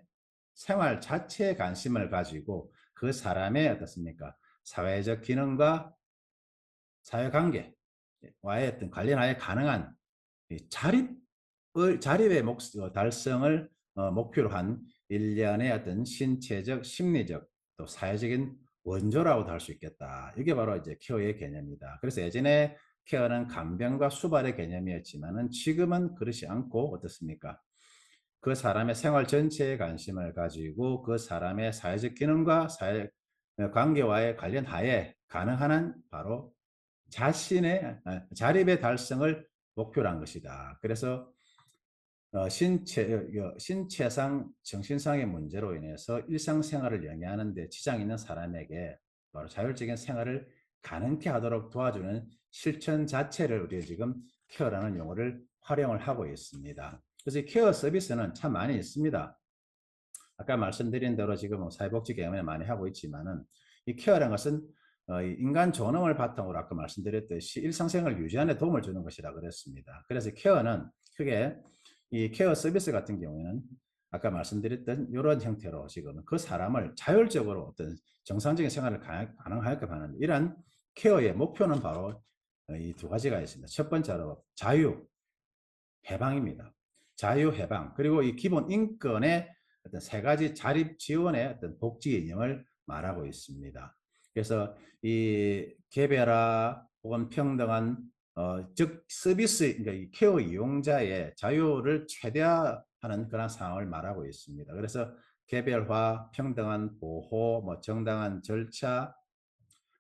생활 자체에 관심을 가지고 그 사람의 어떻습니까? 사회적 기능과 사회관계와의 어떤 관련하여 가능한 자립의 달성을 목표로 한 일련의 어떤 신체적, 심리적, 또 사회적인 원조라고도 할 수 있겠다. 이게 바로 이제 케어의 개념이다. 그래서 예전에 케어는 간병과 수발의 개념이었지만은 지금은 그렇지 않고 어떻습니까? 그 사람의 생활 전체에 관심을 가지고 그 사람의 사회적 기능과 사회 관계와의 관련하에 가능한 한 바로 자신의 자립의 달성을 목표로 한 것이다. 그래서 신체상, 정신상의 문제로 인해서 일상생활을 영위하는 데 지장이 있는 사람에게 바로 자율적인 생활을 가능케 하도록 도와주는 실천 자체를 우리가 지금 케어라는 용어를 활용을 하고 있습니다. 그래서 이 케어 서비스는 참 많이 있습니다. 아까 말씀드린 대로 지금 뭐 사회복지 개념에 많이 하고 있지만은 이 케어라는 것은 인간 존엄을 바탕으로 아까 말씀드렸듯이 일상생활을 유지하는 데 도움을 주는 것이라 그랬습니다. 그래서 케어는 크게 이 케어 서비스 같은 경우에는 아까 말씀드렸던 이런 형태로 지금 그 사람을 자율적으로 어떤 정상적인 생활을 가능하게 하는 이런 케어의 목표는 바로 이 두 가지가 있습니다. 첫 번째로 자유, 해방입니다. 자유, 해방. 그리고 이 기본 인권의 어떤 세 가지 자립 지원의 어떤 복지 개념을 말하고 있습니다. 그래서 이 개별화 혹은 평등한 즉 서비스 그러니까 이 케어 이용자의 자유를 최대화하는 그런 상황을 말하고 있습니다. 그래서 개별화, 평등한 보호, 뭐 정당한 절차,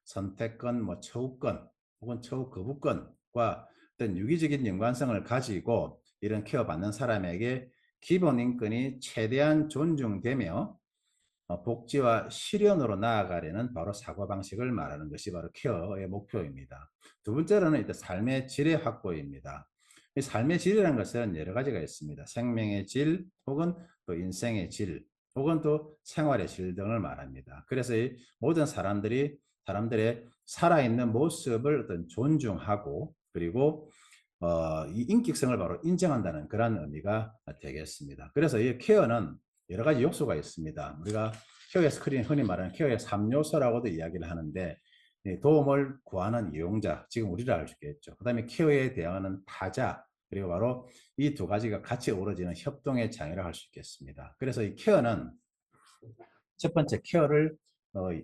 선택권, 뭐 처우권 혹은 처우 거부권과 어떤 유기적인 연관성을 가지고 이런 케어 받는 사람에게 기본 인권이 최대한 존중되며 복지와 실현으로 나아가려는 바로 사고방식을 말하는 것이 바로 케어의 목표입니다. 두 번째로는 일단 삶의 질의 확보입니다. 이 삶의 질이라는 것은 여러 가지가 있습니다. 생명의 질 혹은 또 인생의 질 혹은 또 생활의 질 등을 말합니다. 그래서 이 모든 사람들의 살아있는 모습을 어떤 존중하고 그리고 이 인격성을 바로 인정한다는 그런 의미가 되겠습니다. 그래서 이 케어는 여러 가지 요소가 있습니다. 우리가 케어의 스크린 흔히 말하는 케어의 3요소라고도 이야기를 하는데 도움을 구하는 이용자, 지금 우리를 알 수 있겠죠. 그 다음에 케어에 대응하는 타자, 그리고 바로 이 두 가지가 같이 어우러지는 협동의 장애라고 할 수 있겠습니다. 그래서 이 케어는 첫 번째 케어를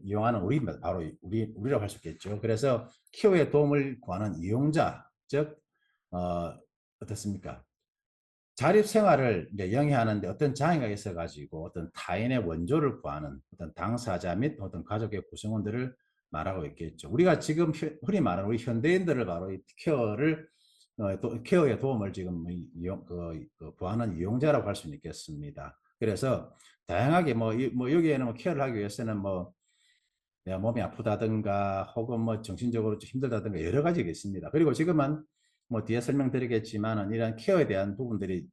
이용하는 우리입니다. 바로 우리라고 할 수 있겠죠. 그래서 케어의 도움을 구하는 이용자, 즉 어떻습니까? 자립 생활을 이제 영위하는데 어떤 장애가 있어가지고 어떤 타인의 원조를 구하는 어떤 당사자 및 어떤 가족의 구성원들을 말하고 있겠죠. 우리가 지금 흔히 말하는 우리 현대인들을 바로 이 케어의 도움을 지금 구하는 이용자라고 할 수는 있겠습니다. 그래서 다양하게 뭐 여기에는 뭐 케어를 하기 위해서는 뭐 내가 몸이 아프다든가 혹은 뭐 정신적으로 좀 힘들다든가 여러 가지가 있습니다. 그리고 지금은 뭐 뒤에 설명드리겠지만은 이런 케어에 대한 부분들이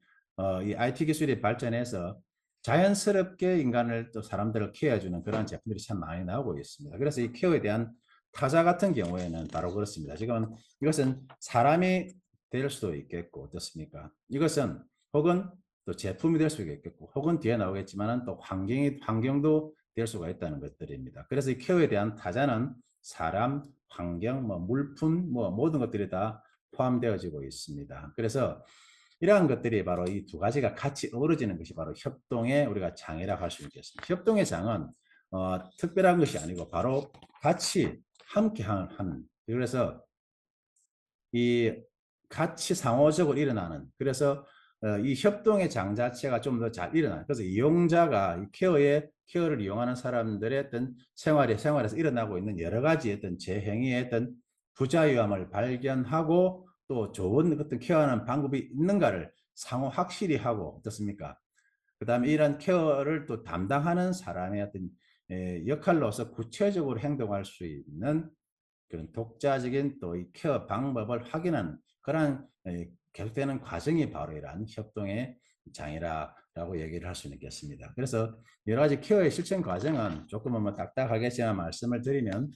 이 IT 기술이 발전해서 자연스럽게 인간을 또 사람들을 케어해주는 그런 제품들이 참 많이 나오고 있습니다. 그래서 이 케어에 대한 타자 같은 경우에는 바로 그렇습니다. 지금 이것은 사람이 될 수도 있겠고 어떻습니까? 이것은 혹은 또 제품이 될 수도 있겠고 혹은 뒤에 나오겠지만은 또 환경도 될 수가 있다는 것들입니다. 그래서 이 케어에 대한 타자는 사람, 환경, 뭐 물품, 뭐 모든 것들이 다 포함되어지고 있습니다. 그래서 이러한 것들이 바로 이 두 가지가 같이 어우러지는 것이 바로 협동의 우리가 장이라고 할 수 있겠습니다. 협동의 장은 특별한 것이 아니고 바로 같이 함께 하는 그래서 이 같이 상호적으로 일어나는 그래서 이 협동의 장 자체가 좀 더 잘 일어나요. 그래서 이용자가 이 케어를 이용하는 사람들의 어떤 생활에서 일어나고 있는 여러 가지 어떤 재행위의 어떤 부자유함을 발견하고 또 좋은 어떤 케어하는 방법이 있는가를 상호 확실히 하고 어떻습니까? 그 다음에 이런 케어를 또 담당하는 사람의 어떤 역할로서 구체적으로 행동할 수 있는 그런 독자적인 또 이 케어 방법을 확인하는 그러한 계속되는 과정이 바로 이러한 협동의 장이라고 얘기를 할 수 있겠습니다. 그래서 여러 가지 케어의 실천 과정은 조금은 뭐 딱딱하겠지만 말씀을 드리면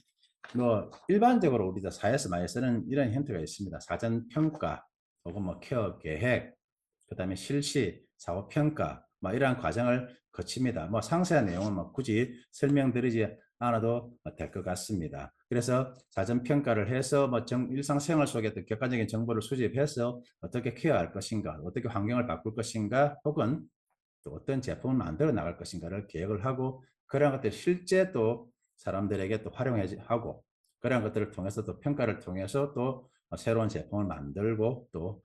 뭐 일반적으로 우리가 사회에서 많이 쓰는 이런 힌트가 있습니다. 사전 평가 혹은 뭐 케어 계획, 그다음에 실시, 사후 평가 뭐 이러한 과정을 거칩니다. 뭐 상세한 내용은 뭐 굳이 설명드리지 않아도 될 것 같습니다. 그래서 사전 평가를 해서 뭐 일상생활 속에 어떤 객관적인 정보를 수집해서 어떻게 케어할 것인가, 어떻게 환경을 바꿀 것인가, 혹은 또 어떤 제품을 만들어 나갈 것인가를 계획을 하고 그러한 것들 실제 또 사람들에게 또 활용하고 그러한 것들을 통해서 또 평가를 통해서 또 새로운 제품을 만들고 또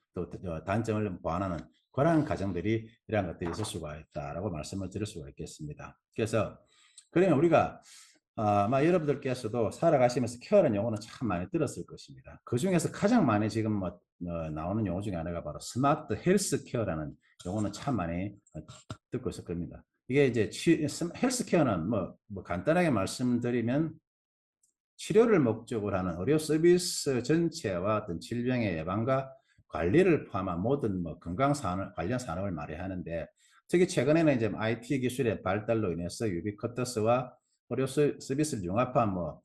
단점을 보완하는 그러한 과정들이 이러한 것들이 있을 수가 있다라고 말씀을 드릴 수가 있겠습니다. 그래서 그러면 우리가 아마 여러분들께서도 살아가시면서 케어라는 용어는 참 많이 들었을 것입니다. 그 중에서 가장 많이 지금 뭐 나오는 용어 중에 하나가 바로 스마트 헬스 케어라는 용어는 참 많이 듣고 있을 겁니다. 이게 이제 헬스 케어는 뭐 간단하게 말씀드리면 치료를 목적으로 하는 의료 서비스 전체와 어떤 질병의 예방과 관리를 포함한 모든 뭐 건강 산업 관련 산업을 말해야 하는데 특히 최근에는 이제 IT 기술의 발달로 인해서 유비쿼터스와 의료 서비스를 융합한 뭐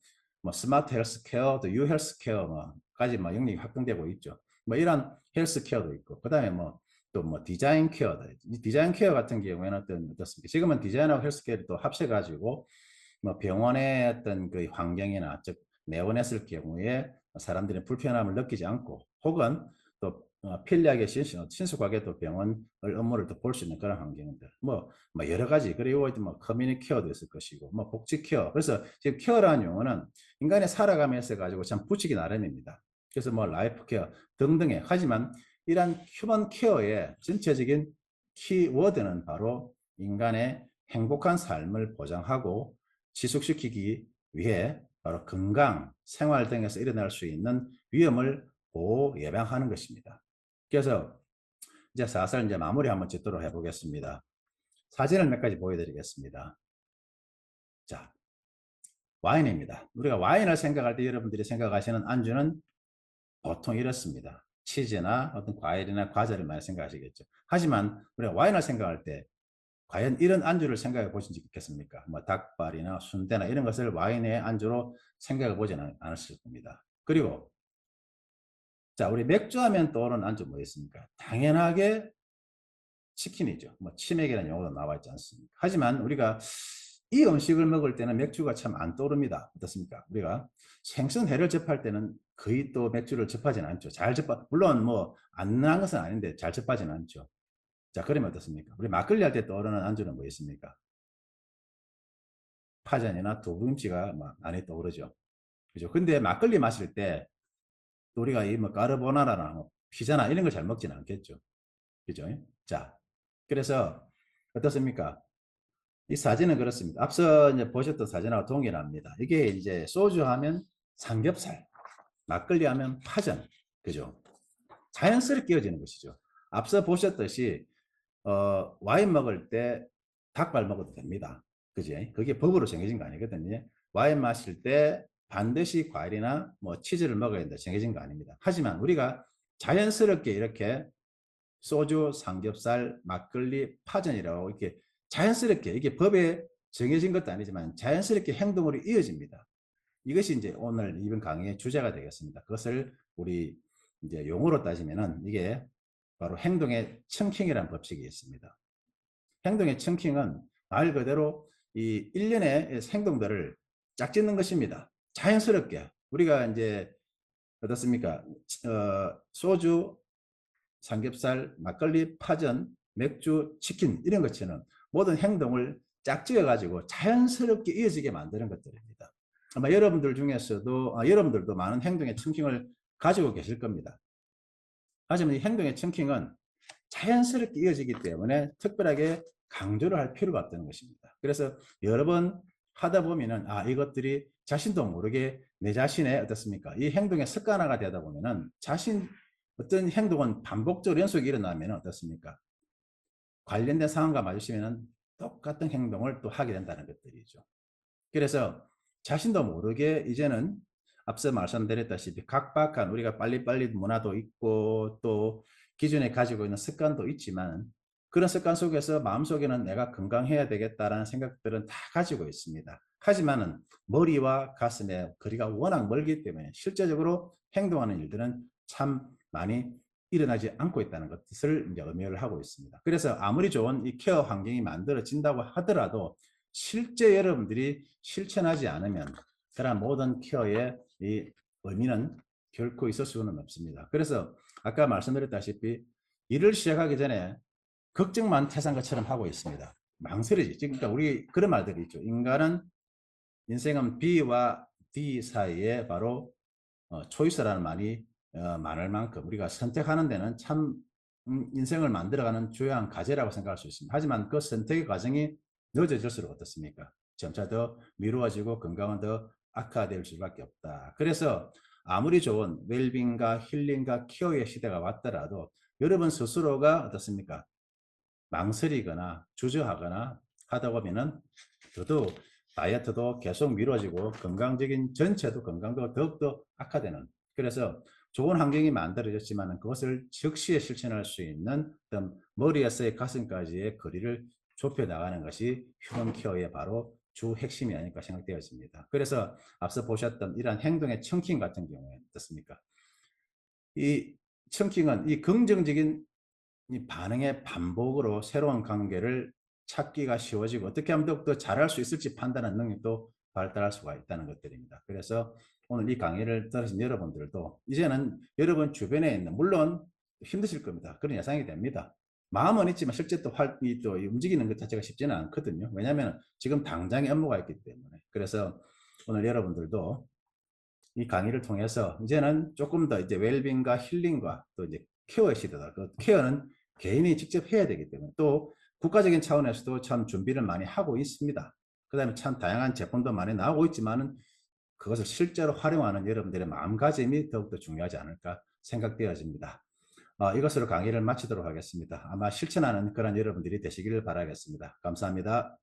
스마트 헬스케어, 또 유헬스케어 뭐까지 뭐 영역이 확장되고 있죠. 뭐 이런 헬스케어도 있고 그다음에 뭐 또 뭐 디자인 케어도 디자인 케어 같은 경우에는 어떻습니까? 지금은 디자인하고 헬스케어를 또 합쳐가지고 뭐 병원의 어떤 그 환경이나 즉 내원했을 경우에 사람들이 불편함을 느끼지 않고 혹은 또 편리하게 신속하게 또 병원을 업무를 또 볼 수 있는 그런 환경들 뭐 여러 가지 그리고 뭐 커뮤니티 케어도 있을 것이고 뭐 복지 케어 그래서 지금 케어라는 용어는 인간이 살아가면서 가지고 참 붙이기 나름입니다. 그래서 뭐 라이프 케어 등등의 하지만 이러한 휴먼 케어의 전체적인 키워드는 바로 인간의 행복한 삶을 보장하고 지속시키기 위해 바로 건강, 생활 등에서 일어날 수 있는 위험을 보호 예방하는 것입니다. 그래서 이제 사설 이제 마무리 한번 짓도록 해보겠습니다. 사진을 몇 가지 보여드리겠습니다. 자, 와인입니다. 우리가 와인을 생각할 때 여러분들이 생각하시는 안주는 보통 이렇습니다. 치즈나 어떤 과일이나 과자를 많이 생각하시겠죠. 하지만 우리가 와인을 생각할 때 과연 이런 안주를 생각해 보신 적 있겠습니까? 뭐 닭발이나 순대나 이런 것을 와인의 안주로 생각해 보지는 않았을 겁니다. 그리고 자, 우리 맥주하면 떠오르는 안주 뭐 있습니까? 당연하게 치킨이죠. 뭐 치맥이라는 용어도 나와 있지 않습니까? 하지만 우리가 이 음식을 먹을 때는 맥주가 참 안 떠오릅니다. 어떻습니까? 우리가 생선회를 접할 때는 거의 또 맥주를 접하지는 않죠. 물론 뭐 안 난 것은 아닌데 잘 접하지는 않죠. 자, 그러면 어떻습니까? 우리 막걸리 할 때 떠오르는 안주는 뭐 있습니까? 파전이나 두부김치가 막 많이 떠오르죠. 그죠? 근데 막걸리 마실 때 우리가 이 뭐 까르보나라나 뭐 피자나 이런 걸 잘 먹지는 않겠죠. 그죠? 자, 그래서 어떻습니까? 이 사진은 그렇습니다. 앞서 이제 보셨던 사진하고 동일합니다. 이게 이제 소주 하면 삼겹살, 막걸리 하면 파전, 그죠? 자연스럽게 이어지는 것이죠. 앞서 보셨듯이 와인 먹을 때 닭발 먹어도 됩니다. 그지? 그게 법으로 정해진 거 아니거든요. 와인 마실 때 반드시 과일이나 뭐 치즈를 먹어야 된다 정해진 거 아닙니다. 하지만 우리가 자연스럽게 이렇게 소주, 삼겹살, 막걸리, 파전이라고 이렇게 자연스럽게 이게 법에 정해진 것도 아니지만 자연스럽게 행동으로 이어집니다. 이것이 이제 오늘 이번 강의의 주제가 되겠습니다. 그것을 우리 이제 용어로 따지면은 이게 바로 행동의 층킹이라는 법칙이 있습니다. 행동의 층킹은 말 그대로 이 일련의 행동들을 짝짓는 것입니다. 자연스럽게 우리가 이제 어떻습니까? 소주, 삼겹살, 막걸리, 파전, 맥주, 치킨 이런 것처럼 모든 행동을 짝지어 가지고 자연스럽게 이어지게 만드는 것들입니다. 아마 여러분들도 많은 행동의 층킹을 가지고 계실 겁니다. 하지만 이 행동의 층킹은 자연스럽게 이어지기 때문에 특별하게 강조를 할 필요가 없다는 것입니다. 그래서 여러 번 하다 보면은 이것들이 자신도 모르게 내 자신의 어떻습니까? 이 행동의 습관화가 되다 보면은 어떤 행동은 반복적으로 연속이 일어나면 어떻습니까? 관련된 상황과 마주치면은 똑같은 행동을 또 하게 된다는 것들이죠. 그래서 자신도 모르게 이제는 앞서 말씀드렸다시피 각박한 우리가 빨리빨리 문화도 있고 또 기존에 가지고 있는 습관도 있지만 그런 습관 속에서 마음속에는 내가 건강해야 되겠다라는 생각들은 다 가지고 있습니다. 하지만은 머리와 가슴의 거리가 워낙 멀기 때문에 실제적으로 행동하는 일들은 참 많이 일어나지 않고 있다는 것을 이제 의미를 하고 있습니다. 그래서 아무리 좋은 이 케어 환경이 만들어진다고 하더라도 실제 여러분들이 실천하지 않으면 그런 모든 케어의 이 의미는 결코 있을 수는 없습니다. 그래서 아까 말씀드렸다시피 일을 시작하기 전에 걱정만 태산 것처럼 하고 있습니다. 망설이지. 그러니까 우리 그런 말들이 있죠. 인생은 B와 D 사이에 바로 초이스라는 말이 많을 만큼 우리가 선택하는 데는 참 인생을 만들어가는 주요한 과제라고 생각할 수 있습니다. 하지만 그 선택의 과정이 늦어질수록 어떻습니까? 점차 더 미루어지고 건강은 더 악화될 수밖에 없다. 그래서 아무리 좋은 웰빙과 힐링과 케어의 시대가 왔더라도 여러분 스스로가 어떻습니까? 망설이거나 주저하거나 하다 보면은 더더욱 다이어트도 계속 미뤄지고 건강적인 전체도 건강도 더욱더 악화되는, 그래서 좋은 환경이 만들어졌지만 그것을 즉시에 실천할 수 있는 어떤 머리에서의 가슴까지의 거리를 좁혀 나가는 것이 휴먼 케어의 바로 주 핵심이 아닐까 생각되어집니다. 그래서 앞서 보셨던 이러한 행동의 청킹 같은 경우에 어떻습니까? 이 청킹은 이 긍정적인 이 반응의 반복으로 새로운 관계를 찾기가 쉬워지고 어떻게 하면 더욱더 잘할 수 있을지 판단하는 능력도 발달할 수가 있다는 것들입니다. 그래서 오늘 이 강의를 들으신 여러분들도 이제는 여러분 주변에 있는, 물론 힘드실 겁니다. 그런 예상이 됩니다. 마음은 있지만 실제 또 움직이는 것 자체가 쉽지는 않거든요. 왜냐하면 지금 당장의 업무가 있기 때문에. 그래서 오늘 여러분들도 이 강의를 통해서 이제는 조금 더 이제 웰빙과 힐링과 또 이제 케어의 시대다. 그 케어는 개인이 직접 해야 되기 때문에 또 국가적인 차원에서도 참 준비를 많이 하고 있습니다. 그 다음에 참 다양한 제품도 많이 나오고 있지만은 그것을 실제로 활용하는 여러분들의 마음가짐이 더욱더 중요하지 않을까 생각되어집니다. 이것으로 강의를 마치도록 하겠습니다. 아마 실천하는 그런 여러분들이 되시기를 바라겠습니다. 감사합니다.